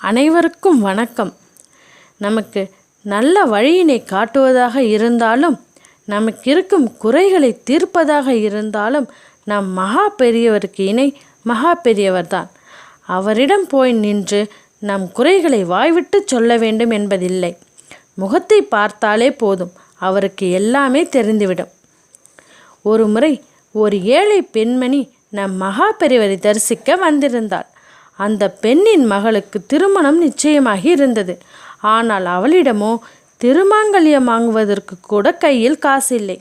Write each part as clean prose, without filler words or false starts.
அனைவருக்கும் வணக்கம். நமக்கு நல்ல வழியினை காட்டுவதாக இருந்தாலும், நமக்கு இருக்கும் குறைகளை தீர்ப்பதாக இருந்தாலும், நம் மகா பெரியவருக்கு இணை மகா பெரியவர்தான். அவரிடம் போய் நின்று நம் குறைகளை வாய்விட்டு சொல்ல வேண்டும் என்பதில்லை. முகத்தை பார்த்தாலே போதும், அவருக்கு எல்லாமே தெரிந்துவிடும். ஒரு முறை ஒரு ஏழை பெண்மணி நம் மகா பெரியவரை தரிசிக்க வந்திருந்தாள். அந்த பெண்ணின் மகளுக்கு திருமணம் நிச்சயமாகி இருந்தது. ஆனால் அவளிடமோ திருமாங்கல்யம் வாங்குவதற்கு கூட கையில் காசு இல்லை.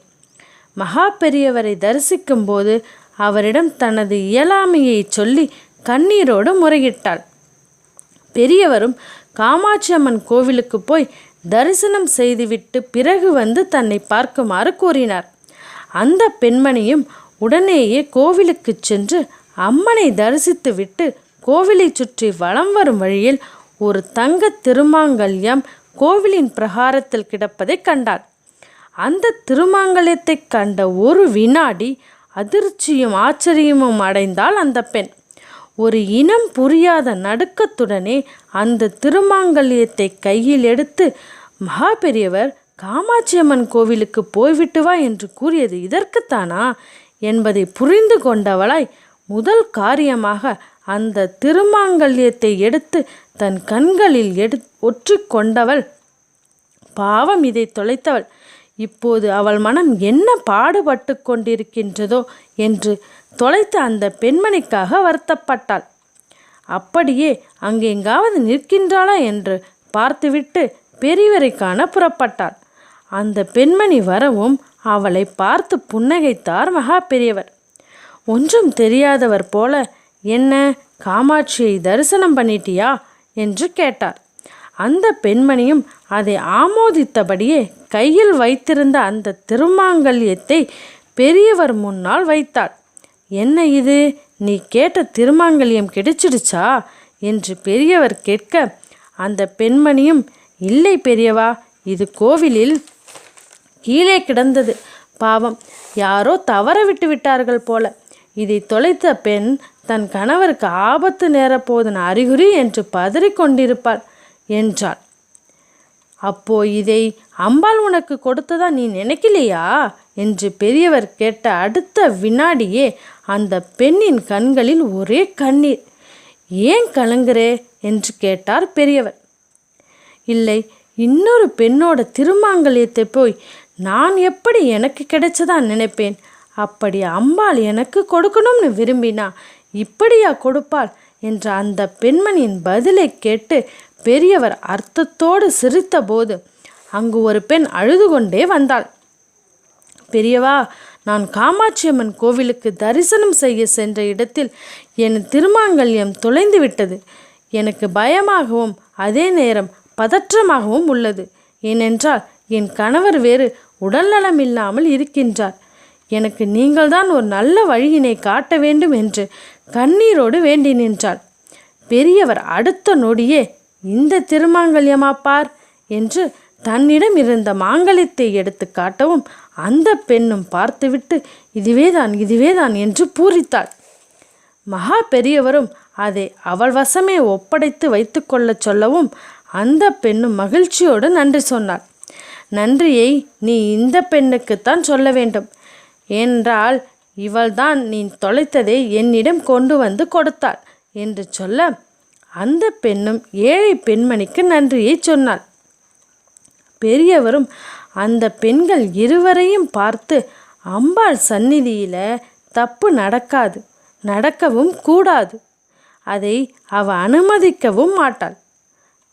மகா பெரியவரை தரிசிக்கும் போது அவரிடம் தனது இயலாமையை சொல்லி கண்ணீரோடு முறையிட்டாள். பெரியவரும் காமாட்சி அம்மன் கோவிலுக்கு போய் தரிசனம் செய்துவிட்டு பிறகு வந்து தன்னை பார்க்குமாறு கூறினார். அந்த பெண்மணியும் உடனேயே கோவிலுக்கு சென்று அம்மனை தரிசித்துவிட்டு கோவிலை சுற்றி வலம் வரும் வழியில் ஒரு தங்க திருமாங்கல்யம் கோவிலின் பிரகாரத்தில் கிடப்பதை கண்டாள். அந்த திருமாங்கல்யத்தை கண்ட ஒரு வினாடி அதிர்ச்சியும் ஆச்சரியமும் அடைந்தாள் அந்த பெண். ஒரு இனம் புரியாத நடுக்கத்துடனே அந்த திருமாங்கல்யத்தை கையில் எடுத்து, மகா பெரியவர் காமாட்சி அம்மன் கோவிலுக்கு போய்விட்டு வா என்று கூறியது இதற்குத்தானா என்பதை புரிந்து கொண்டவளாய் முதல் காரியமாக அந்த திருமாங்கல்யத்தை எடுத்து தன் கண்களில் ஒற்றி கொண்டவள். பாவம், இதை தொலைத்தவள். இப்போது அவள் மனம் என்ன பாடுபட்டு கொண்டிருக்கின்றதோ என்று தொலைத்த அந்த பெண்மணிக்காக வருத்தப்பட்டாள். அப்படியே அங்கெங்காவது நிற்கின்றாளா என்று பார்த்துவிட்டு பெரியவரை காண புறப்பட்டாள். அந்த பெண்மணி வரவும் அவளை பார்த்து புன்னகைத்தார் மகா பெரியவர். ஒன்றும் தெரியாதவர் போல, என்ன காமாட்சியை தரிசனம் பண்ணிட்டியா என்று கேட்டார். அந்த பெண்மணியும் அதை ஆமோதித்தபடியே கையில் வைத்திருந்த அந்த திருமாங்கல்யத்தை பெரியவர் முன்னால் வைத்தாள். என்ன இது, நீ கேட்ட திருமாங்கல்யம் கிடைச்சிடுச்சா என்று பெரியவர் கேட்க, அந்த பெண்மணியும், இல்லை பெரியவா, இது கோவிலில் கீழே கிடந்தது. பாவம், யாரோ தவற விட்டு விட்டார்கள் போல. இதை தொலைத்த பெண் தன் கணவருக்கு ஆபத்து நேரப்போதன் அறிகுறி என்று பதறிக்கொண்டிருப்பாள் என்றாள். அப்போ இதை அம்பாள் உனக்கு கொடுத்ததா நீ நினைக்கலையா என்று பெரியவர் கேட்ட அடுத்த வினாடியே அந்த பெண்ணின் கண்களில் ஒரே கண்ணீர். ஏன் கலங்குறே என்று கேட்டார் பெரியவர். இல்லை, இன்னொரு பெண்ணோட திருமாங்கல்யத்தை போய் நான் எப்படி எனக்கு கிடைச்சதா நினைப்பேன்? அப்படி அம்பாள் எனக்கு கொடுக்கணும்னு விரும்பினா இப்படியா கொடுப்பாள் என்ற அந்த பெண்மணியின் பதிலை கேட்டு பெரியவர் அர்த்தத்தோடு சிரித்தபோது அங்கு ஒரு பெண் அழுது கொண்டே வந்தாள். பெரியவா, நான் காமாட்சி அம்மன் கோவிலுக்கு தரிசனம் செய்ய சென்ற இடத்தில் என் திருமாங்கல்யம் தொலைந்து விட்டது. எனக்கு பயமாகவும் அதே நேரம் பதற்றமாகவும் உள்ளது. ஏனென்றால் என் கணவர் வேறு உடல்நலம் இல்லாமல் இருக்கின்றார். எனக்கு நீங்கள்தான் ஒரு நல்ல வழியினை காட்ட வேண்டும் என்று கண்ணீரோடு வேண்டி நின்றாள். பெரியவர் அடுத்த நொடியே, இந்த திருமாங்கல்யமா பார் என்று தன்னிடம் இருந்த மாங்கல்யத்தை எடுத்து காட்டவும் அந்த பெண்ணும் பார்த்துவிட்டு இதுவேதான் என்று பூரித்தாள். மகா பெரியவரும் அதை அவள் வசமே ஒப்படைத்து வைத்து கொள்ள சொல்லவும் அந்த பெண்ணும் மகிழ்ச்சியோடு நன்றி சொன்னாள். நன்றியை நீ இந்த பெண்ணுக்குத்தான் சொல்ல வேண்டும். என்றால் இவள்தான் நீ தொலைத்ததை என்னிடம் கொண்டு வந்து கொடுத்தாள் என்று சொல்ல அந்த பெண்ணும் ஏழை பெண்மணிக்கு நன்றியை சொன்னாள். பெரியவரும் அந்த பெண்கள் இருவரையும் பார்த்து, அம்பாள் சந்நிதியில தப்பு நடக்காது, நடக்கவும் கூடாது. அதை அவ அனுமதிக்கவும் மாட்டாள்.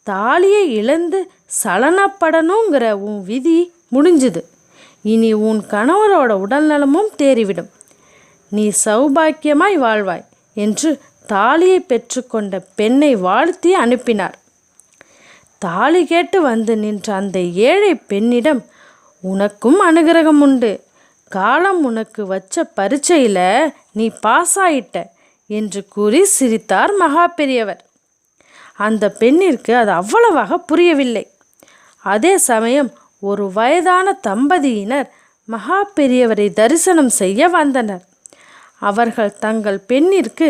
தாலியை இழந்து சலனப்படணுங்கிற உன் விதி முடிஞ்சுது. இனி உன் கணவரோட உடல்நலமும் தேறிவிடும். நீ சௌபாக்கியமாய் வாழ்வாய் என்று தாலியை பெற்றுக்கொண்ட பெண்ணை வாழ்த்தி அனுப்பினார். தாலி கேட்டு வந்து நின்ற அந்த ஏழை பெண்ணிடம், உனக்கும் அனுகிரகம் உண்டு. காலம் உனக்கு வச்ச பரீட்சையில் நீ பாஸ் ஆயிட்ட என்று கூறி சிரித்தார் மகா பெரியவர். அந்த பெண்ணிற்கு அது அவ்வளவாக புரியவில்லை. அதே சமயம் ஒரு வயதான தம்பதியினர் மகா பெரியவரை தரிசனம் செய்ய வந்தனர். அவர்கள் தங்கள் பெண்ணிற்கு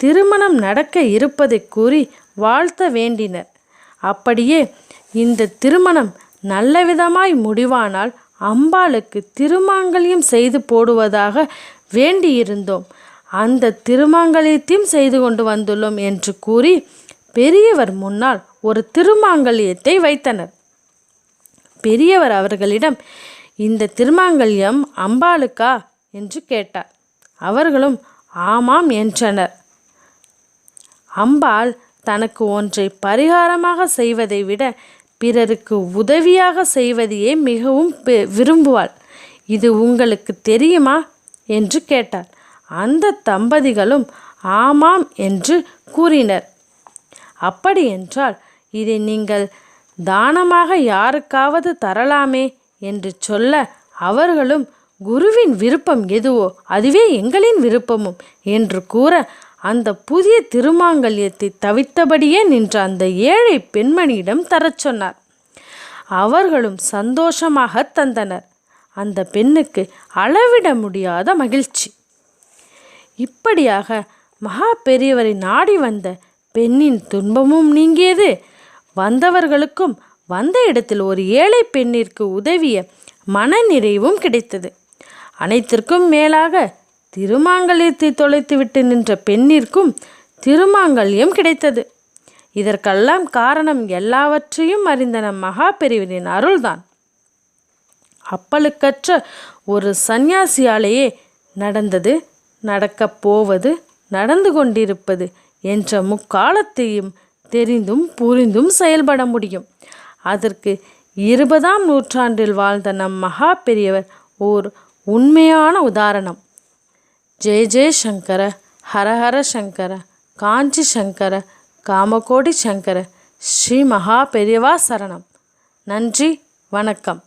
திருமணம் நடக்க இருப்பதை கூறி வாழ்த்த வேண்டினர். அப்படியே இந்த திருமணம் நல்லவிதமாய் முடிவானால் அம்பாளுக்கு திருமாங்கல்யம் செய்து போடுவதாக வேண்டியிருந்தோம். அந்த திருமாங்கல்யத்தையும் செய்து கொண்டு வந்துள்ளோம் என்று கூறி பெரியவர் முன்னால் ஒரு திருமாங்கல்யத்தை வைத்தனர். பெரியவர் அவர்களிடம், இந்த திருமாங்கல்யம் அம்பாளுக்கா என்று கேட்டார். அவர்களும் ஆமாம் என்றனர். அம்பாள் தனக்கு ஒன்றை பரிகாரமாக செய்வதை விட பிறருக்கு உதவியாக செய்வதையே மிகவும் விரும்புவாள். இது உங்களுக்கு தெரியுமா என்று கேட்டார். அந்த தம்பதிகளும் ஆமாம் என்று கூறினர். அப்படி என்றால் இதை நீங்கள் தானமாக யாருக்காவது தரலாமே என்று சொல்ல அவர்களும் குருவின் விருப்பம் எதுவோ அதுவே எங்களின் விருப்பமும் என்று கூற அந்த புதிய திருமாங்கல்யத்தை தவித்தபடியே நின்ற அந்த ஏழை பெண்மணியிடம் தரச் சொன்னார். அவர்களும் சந்தோஷமாக தந்தனர். அந்த பெண்ணுக்கு அளவிட முடியாத மகிழ்ச்சி. இப்படியாக மகா பெரியவரை நாடி வந்த பெண்ணின் துன்பமும் நீங்கியது. வந்தவர்களுக்கும் வந்த இடத்தில் ஒரு ஏழை பெண்ணிற்கு உதவிய மனநிறைவும் கிடைத்தது. அனைத்திற்கும் மேலாக திருமாங்கல்யத்தை தொலைத்துவிட்டு நின்ற பெண்ணிற்கும் திருமாங்கல்யம் கிடைத்தது. இதற்கெல்லாம் காரணம் எல்லாவற்றையும் அறிந்த நம் மகா பெரியவரின் அருள்தான். அப்பழுக்கற்ற ஒரு சந்நியாசியாலேயே நடந்தது, நடக்கப் போவது, நடந்து கொண்டிருப்பது என்ற முக்காலத்தையும் தெரிந்தும் புரிந்தும் செயல்பட முடியும். அதற்கு 20ஆம் நூற்றாண்டில் வாழ்ந்த நம் மகா பெரியவர் ஓர் உண்மையான உதாரணம். ஜெய ஜெய சங்கர, ஹரஹர சங்கர, காஞ்சி சங்கர, காமகோடி சங்கர, ஸ்ரீ மகா பெரியவா சரணம். நன்றி, வணக்கம்.